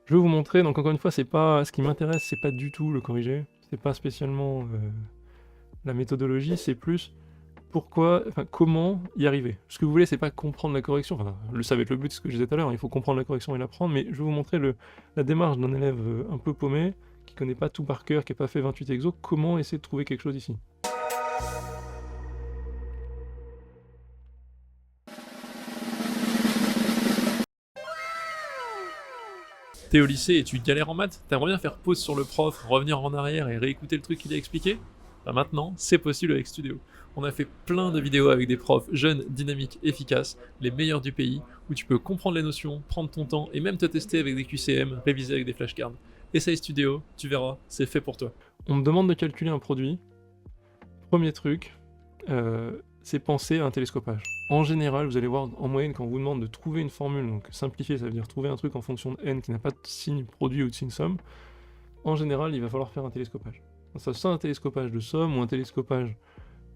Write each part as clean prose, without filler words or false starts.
Je vais vous montrer, donc encore une fois, c'est pas ce qui m'intéresse, c'est pas du tout le corriger, c'est pas spécialement la méthodologie, c'est plus pourquoi, enfin comment y arriver. Ce que vous voulez, c'est pas comprendre la correction, enfin, ça va être le but, ce que je disais tout à l'heure, il faut comprendre la correction et l'apprendre, mais je vais vous montrer la démarche d'un élève un peu paumé, qui connaît pas tout par cœur, qui a pas fait 28 exos, comment essayer de trouver quelque chose ici. T'es au lycée et tu galères en maths, t'aimerais bien faire pause sur le prof, revenir en arrière et réécouter le truc qu'il a expliqué? Bah maintenant, c'est possible avec Studio. On a fait plein de vidéos avec des profs jeunes, dynamiques, efficaces, les meilleurs du pays, où tu peux comprendre les notions, prendre ton temps et même te tester avec des QCM, réviser avec des flashcards. Essaye Studio, tu verras, c'est fait pour toi. On me demande de calculer un produit. Premier truc, c'est penser à un télescopage. En général, vous allez voir en moyenne quand on vous demande de trouver une formule, donc simplifier, ça veut dire trouver un truc en fonction de n qui n'a pas de signe produit ou de signe somme, en général, il va falloir faire un télescopage. Ça soit un télescopage de somme ou un télescopage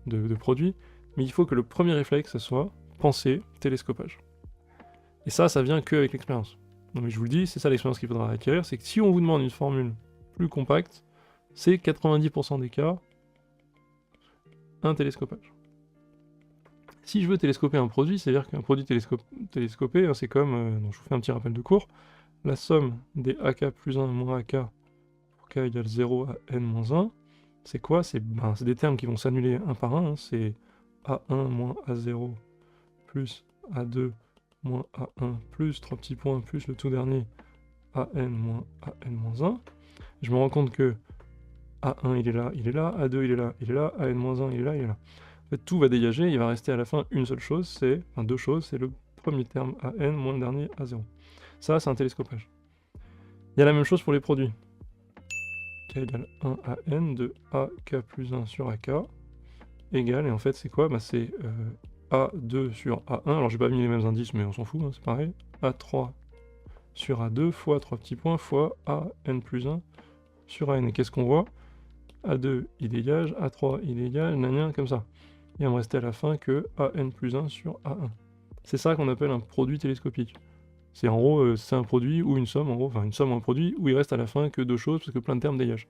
de produit, mais il faut que le premier réflexe, ça soit penser télescopage. Et ça vient qu'avec l'expérience. Non mais je vous le dis, c'est ça l'expérience qu'il faudra acquérir, c'est que si on vous demande une formule plus compacte, c'est 90% des cas un télescopage. Si je veux télescoper un produit, c'est-à-dire qu'un produit télescopé, c'est comme, donc je vous fais un petit rappel de cours, la somme des AK plus 1 moins AK pour K égale 0 à N moins 1, c'est quoi? C'est des termes qui vont s'annuler un par un, c'est A1 moins A0 plus A2 moins A1 plus 3 petits points plus le tout dernier AN moins AN moins 1. Je me rends compte que A1 il est là, A2 il est là, AN moins 1 il est là, il est là. En fait, tout va dégager, il va rester à la fin une seule chose, enfin deux choses, c'est le premier terme AN moins le dernier A0. Ça, c'est un télescopage. Il y a la même chose pour les produits. K égale 1 à N de AK plus 1 sur AK égale, et en fait c'est quoi? C'est A2 sur A1, alors j'ai pas mis les mêmes indices mais on s'en fout, hein, c'est pareil, A3 sur A2 fois 3 petits points fois AN plus 1 sur AN. Et qu'est-ce qu'on voit? A2 il dégage, A3 il dégage, nanien, comme ça. Il va me rester à la fin que AN plus 1 sur A1. C'est ça qu'on appelle un produit télescopique. C'est en gros, c'est un produit ou une somme, en gros, enfin une somme ou un produit, où il reste à la fin que deux choses, parce que plein de termes dégagent.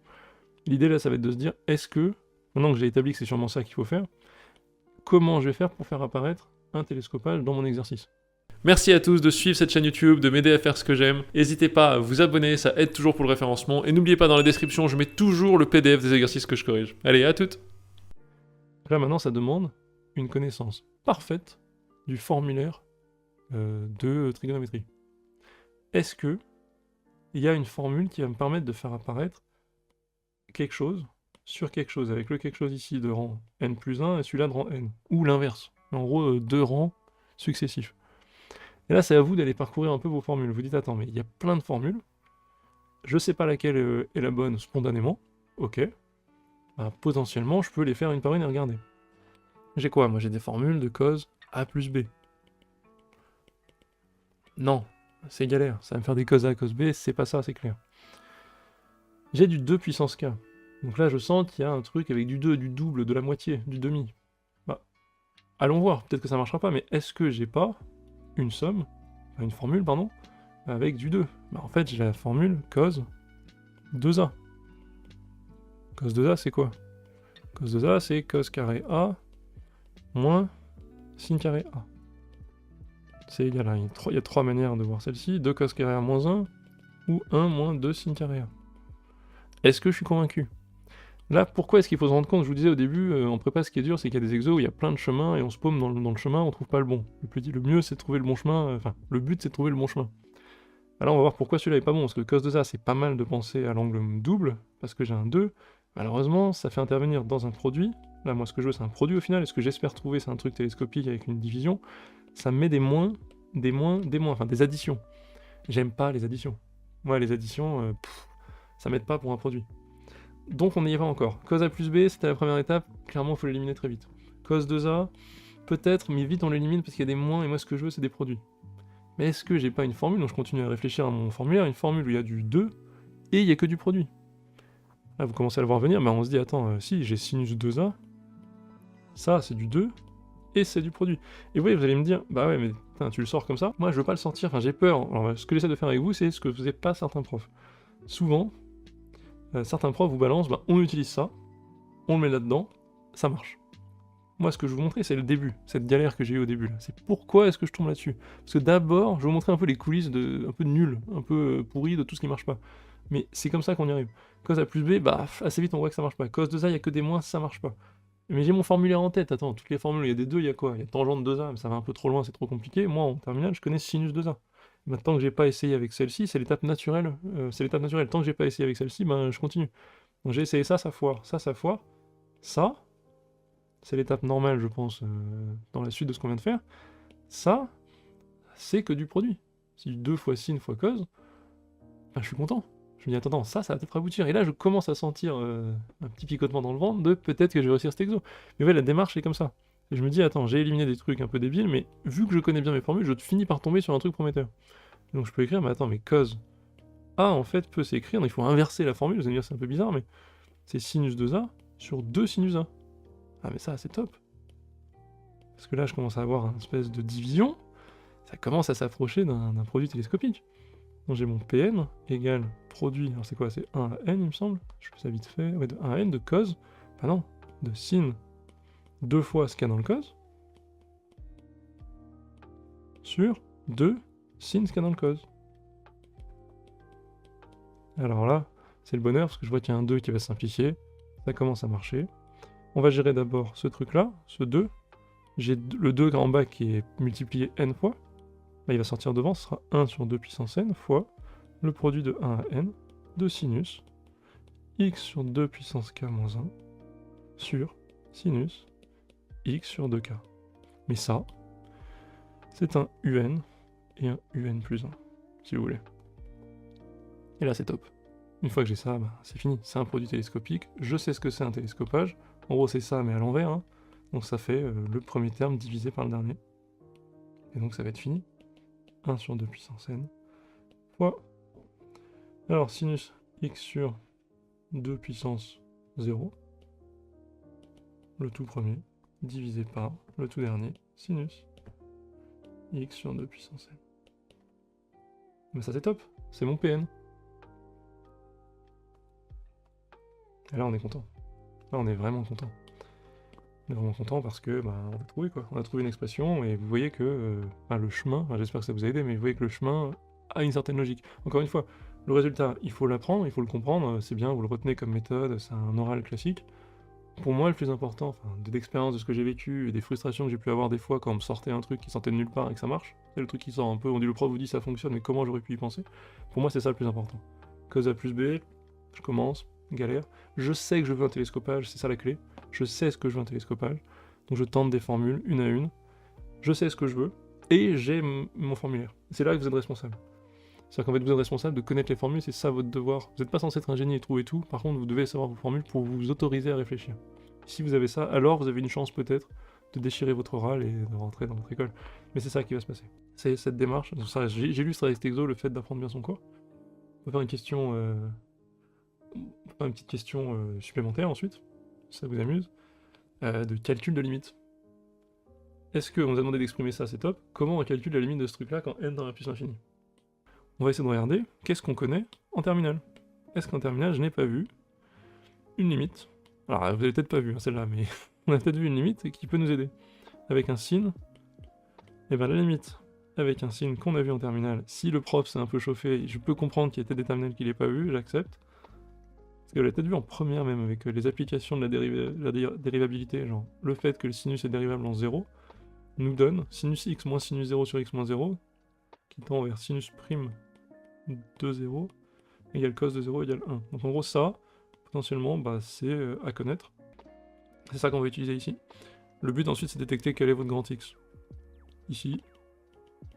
L'idée là, ça va être de se dire, est-ce que, maintenant que j'ai établi que c'est sûrement ça qu'il faut faire, comment je vais faire pour faire apparaître un télescopage dans mon exercice? Merci à tous de suivre cette chaîne YouTube, de m'aider à faire ce que j'aime. N'hésitez pas à vous abonner, ça aide toujours pour le référencement. Et n'oubliez pas, dans la description, je mets toujours le PDF des exercices que je corrige. Allez, à toutes! Là maintenant, ça demande une connaissance parfaite du formulaire de trigonométrie. Est-ce que il y a une formule qui va me permettre de faire apparaître quelque chose sur quelque chose, avec le quelque chose ici de rang n plus 1 et celui-là de rang n, ou l'inverse, en gros deux rangs successifs. Et là c'est à vous d'aller parcourir un peu vos formules, vous dites attends mais il y a plein de formules, je sais pas laquelle est la bonne spontanément, ok, potentiellement je peux les faire une par une et regarder. J'ai quoi? Moi j'ai des formules de cos A plus B. Non, c'est galère, ça va me faire des cos A, cos B, c'est pas ça, c'est clair. J'ai du 2 puissance K. Donc là, je sens qu'il y a un truc avec du 2, du double, de la moitié, du demi. Allons voir, peut-être que ça marchera pas, mais est-ce que j'ai pas une somme, une formule, pardon, avec du 2? En fait, j'ai la formule cos 2A. Cos 2A, c'est quoi? Cos 2A, c'est cos carré A moins sin carré A. C'est égal à, il y a trois manières de voir celle-ci, 2 cos carré A moins 1, ou 1 moins 2 sin carré A. Est-ce que je suis convaincu? Là, pourquoi est-ce qu'il faut se rendre compte? Je vous disais au début, en prépa, ce qui est dur, c'est qu'il y a des exos où il y a plein de chemins, et on se paume dans le chemin, on trouve pas le bon. Le mieux, c'est de trouver le bon chemin, enfin, le but, c'est de trouver le bon chemin. Alors, on va voir pourquoi celui-là est pas bon, parce que cos de ça, c'est pas mal de penser à l'angle double, parce que j'ai un 2. Malheureusement, ça fait intervenir dans un produit. Là, moi, ce que je veux, c'est un produit au final, et ce que j'espère trouver, c'est un truc télescopique avec une division. Ça me met des moins, enfin, des additions. J'aime pas les additions. Moi, les additions, ça m'aide pas pour un produit. Donc on n'y va encore. Cos A plus B, c'était la première étape, clairement il faut l'éliminer très vite. Cos 2A, peut-être, mais vite on l'élimine parce qu'il y a des moins, et moi ce que je veux c'est des produits. Mais est-ce que j'ai pas une formule, donc je continue à réfléchir à mon formulaire, une formule où il y a du 2, et il n'y a que du produit. Là vous commencez à le voir venir, mais on se dit, attends, si j'ai sinus 2A, ça c'est du 2, et c'est du produit. Et vous voyez, vous allez me dire, bah ouais, mais putain, tu le sors comme ça. Moi, je veux pas le sortir, enfin, j'ai peur. Alors, ce que j'essaie de faire avec vous, c'est ce que faisaient pas certains profs. Souvent, certains profs vous balancent, bah, on utilise ça, on le met là-dedans, ça marche. Moi, ce que je vais vous montrer, c'est le début, cette galère que j'ai eue au début. C'est pourquoi est-ce que je tombe là-dessus. Parce que d'abord, je vais vous montrer un peu les coulisses un peu nul, un peu pourri de tout ce qui marche pas. Mais c'est comme ça qu'on y arrive. Cos A plus B, bah, assez vite on voit que ça marche pas. Cos 2A, il y a que des moins, ça marche pas. Mais j'ai mon formulaire en tête, attends, toutes les formules, il y a des 2, il y a quoi? Il y a tangente 2A, mais ça va un peu trop loin, c'est trop compliqué. Moi, en terminale, je connais sinus 2A. Maintenant que j'ai pas essayé avec celle-ci, c'est l'étape naturelle. Tant que j'ai pas essayé avec celle-ci, ben je continue. Donc j'ai essayé ça, ça foire. Ça foire. Ça, c'est l'étape normale, je pense, dans la suite de ce qu'on vient de faire. Ça, c'est que du produit. Si 2 fois sin fois cos, ben, je suis content. Je me dis, attends, ça va peut-être aboutir. Et là, je commence à sentir un petit picotement dans le ventre de peut-être que je vais réussir cet exo. Mais ouais, la démarche est comme ça. Et je me dis, attends, j'ai éliminé des trucs un peu débiles, mais vu que je connais bien mes formules, je finis par tomber sur un truc prometteur. Donc je peux écrire, mais attends, mais cos A, en fait, peut s'écrire, il faut inverser la formule, vous allez me dire, c'est un peu bizarre, mais c'est sinus 2A sur 2 sinus A. Ah, mais ça, c'est top. Parce que là, je commence à avoir une espèce de division, ça commence à s'approcher d'un produit télescopique. Donc j'ai mon Pn égale produit, alors c'est quoi? C'est 1 à n, il me semble. Je fais ça vite fait. Ouais, de 1 à n de cos, bah non, de sin 2 fois ce qu'il y a dans le cos, sur 2 sin ce qu'il y a dans le cos. Alors là, c'est le bonheur, parce que je vois qu'il y a un 2 qui va se simplifier, ça commence à marcher. On va gérer d'abord ce truc-là, ce 2. J'ai le 2 en bas qui est multiplié n fois. Bah, il va sortir devant, ce sera 1 sur 2 puissance n fois le produit de 1 à n de sinus x sur 2 puissance k moins 1 sur sinus x sur 2k. Mais ça, c'est un un et un un plus 1, si vous voulez. Et là, c'est top. Une fois que j'ai ça, bah, c'est fini. C'est un produit télescopique. Je sais ce que c'est un télescopage. En gros, c'est ça, mais à l'envers. Hein. Donc ça fait le premier terme divisé par le dernier. Et donc ça va être fini. 1 sur 2 puissance n fois... Alors, sinus x sur 2 puissance 0, le tout premier, divisé par le tout dernier, sinus x sur 2 puissance n. Mais ça c'est top, c'est mon Pn. Et là on est content. Là on est vraiment content. On est vraiment content parce que bah, on a trouvé quoi. On a trouvé une expression et vous voyez que le chemin, j'espère que ça vous a aidé, mais vous voyez que le chemin a une certaine logique. Encore une fois, le résultat, il faut l'apprendre, il faut le comprendre, c'est bien, vous le retenez comme méthode, c'est un oral classique. Pour moi, le plus important, enfin, d'expérience de ce que j'ai vécu et des frustrations que j'ai pu avoir des fois quand on me sortait un truc qui sortait de nulle part et que ça marche, c'est le truc qui sort un peu, on dit le prof vous dit ça fonctionne, mais comment j'aurais pu y penser? Pour moi, c'est ça le plus important. Cos A plus B, je commence, galère, je sais que je veux un télescopage, c'est ça la clé, je sais ce que je veux un télescopage, donc je tente des formules, une à une, je sais ce que je veux, et j'ai mon formulaire. C'est là que vous êtes responsable. C'est-à-dire qu'en fait, vous êtes responsable de connaître les formules, c'est ça votre devoir. Vous n'êtes pas censé être un génie et trouver tout, par contre, vous devez savoir vos formules pour vous autoriser à réfléchir. Si vous avez ça, alors vous avez une chance peut-être de déchirer votre oral et de rentrer dans votre école. Mais c'est ça qui va se passer. C'est cette démarche, j'illustre avec cet exo le fait d'apprendre bien son cours. On va faire une question, une petite question supplémentaire ensuite, si ça vous amuse, de calcul de limite. Est-ce qu'on nous a demandé d'exprimer ça, c'est top. Comment on calcule la limite de ce truc-là quand n dans la puissance infinie? On va essayer de regarder qu'est-ce qu'on connaît en terminale. Est-ce qu'en terminale, je n'ai pas vu une limite? Alors, vous avez peut-être pas vu celle-là, mais on a peut-être vu une limite qui peut nous aider. Avec un sin, et bien la limite avec un sin qu'on a vu en terminale, si le prof s'est un peu chauffé, je peux comprendre qu'il y a peut-être des terminales qu'il n'ait pas vu, j'accepte. Parce que l'a peut-être vu en première même, avec les applications de la dérivabilité, genre le fait que le sinus est dérivable en 0, nous donne sinus x moins sinus 0 sur x moins 0, qui tend vers sinus prime de 0 égale cos de 0 égale 1. Donc en gros ça, potentiellement, bah, c'est à connaître. C'est ça qu'on va utiliser ici. Le but ensuite c'est de détecter quel est votre grand X. Ici,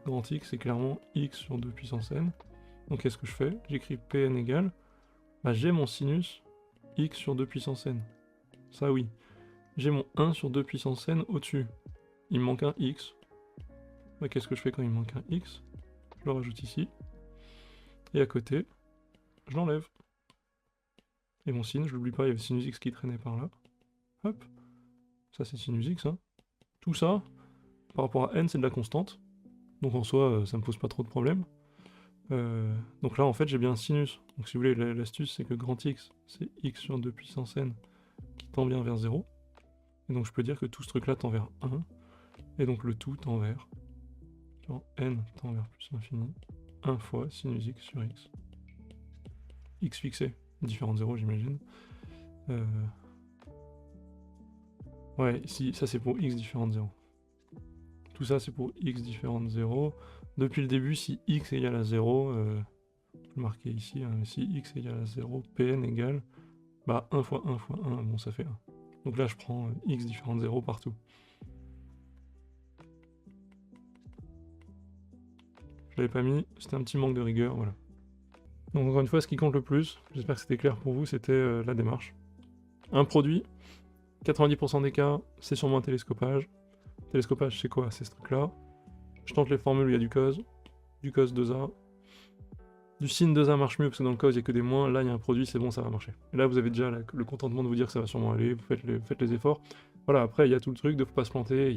grand X c'est clairement x sur 2 puissance n. Donc qu'est-ce que je fais? J'écris Pn égale, bah, j'ai mon sinus x sur 2 puissance n. Ça oui. J'ai mon 1 sur 2 puissance n au-dessus. Il me manque un x. Bah, qu'est-ce que je fais quand il me manque un x? Je le rajoute ici. Et à côté, je l'enlève. Et mon sin, je l'oublie pas, il y avait sinus x qui traînait par là. Hop. Ça c'est sinus x, hein. Tout ça, par rapport à n, c'est de la constante. Donc en soi, ça me pose pas trop de problèmes. Donc là, en fait, j'ai bien un sinus. Donc si vous voulez, l'astuce, c'est que grand X, c'est x sur 2 puissance n qui tend bien vers 0. Et donc je peux dire que tout ce truc-là tend vers 1. Et donc le tout tend vers, genre n tend vers plus l'infini, 1 fois sinus x sur x. X fixé, différent de 0, j'imagine. Ouais, ici, ça c'est pour x différent de 0. Tout ça c'est pour x différent de 0. Depuis le début, si x égale à 0, on peut le marquer ici, hein, si x égale à 0, Pn égale, bah 1 fois 1 fois 1, bon ça fait 1. Donc là je prends x différent de 0 partout. Je l'avais pas mis, c'était un petit manque de rigueur, voilà. Donc encore une fois, ce qui compte le plus, j'espère que c'était clair pour vous, c'était la démarche. Un produit, 90% des cas, c'est sûrement un télescopage. Télescopage, c'est quoi? C'est ce truc-là. Je tente les formules où il y a du cos 2A. Du sin 2A marche mieux parce que dans le cos il n'y a que des moins. Là il y a un produit, c'est bon, ça va marcher. Et là vous avez déjà le contentement de vous dire que ça va sûrement aller, vous faites les efforts. Voilà, après il y a tout le truc de faut pas se planter,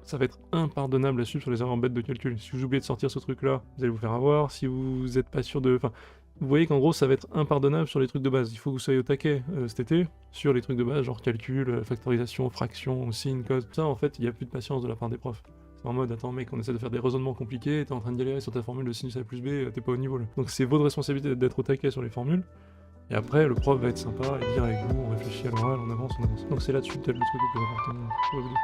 ça va être impardonnable à suivre sur les erreurs bêtes de calcul. Si vous oubliez de sortir ce truc-là, vous allez vous faire avoir. Si vous n'êtes pas sûr de... Enfin, vous voyez qu'en gros ça va être impardonnable sur les trucs de base. Il faut que vous soyez au taquet cet été sur les trucs de base, genre calcul, factorisation, fraction, sin, cos. Ça en fait, il n'y a plus de patience de la part des profs. En mode, attends mec, on essaie de faire des raisonnements compliqués, t'es en train de galérer sur ta formule de sinus A plus B, t'es pas au niveau là. Donc c'est votre responsabilité d'être au taquet sur les formules, et après le prof va être sympa et dire avec vous, on réfléchit à l'oral, on avance. Donc c'est là-dessus peut-être le truc le plus important, je pourrais vous dire.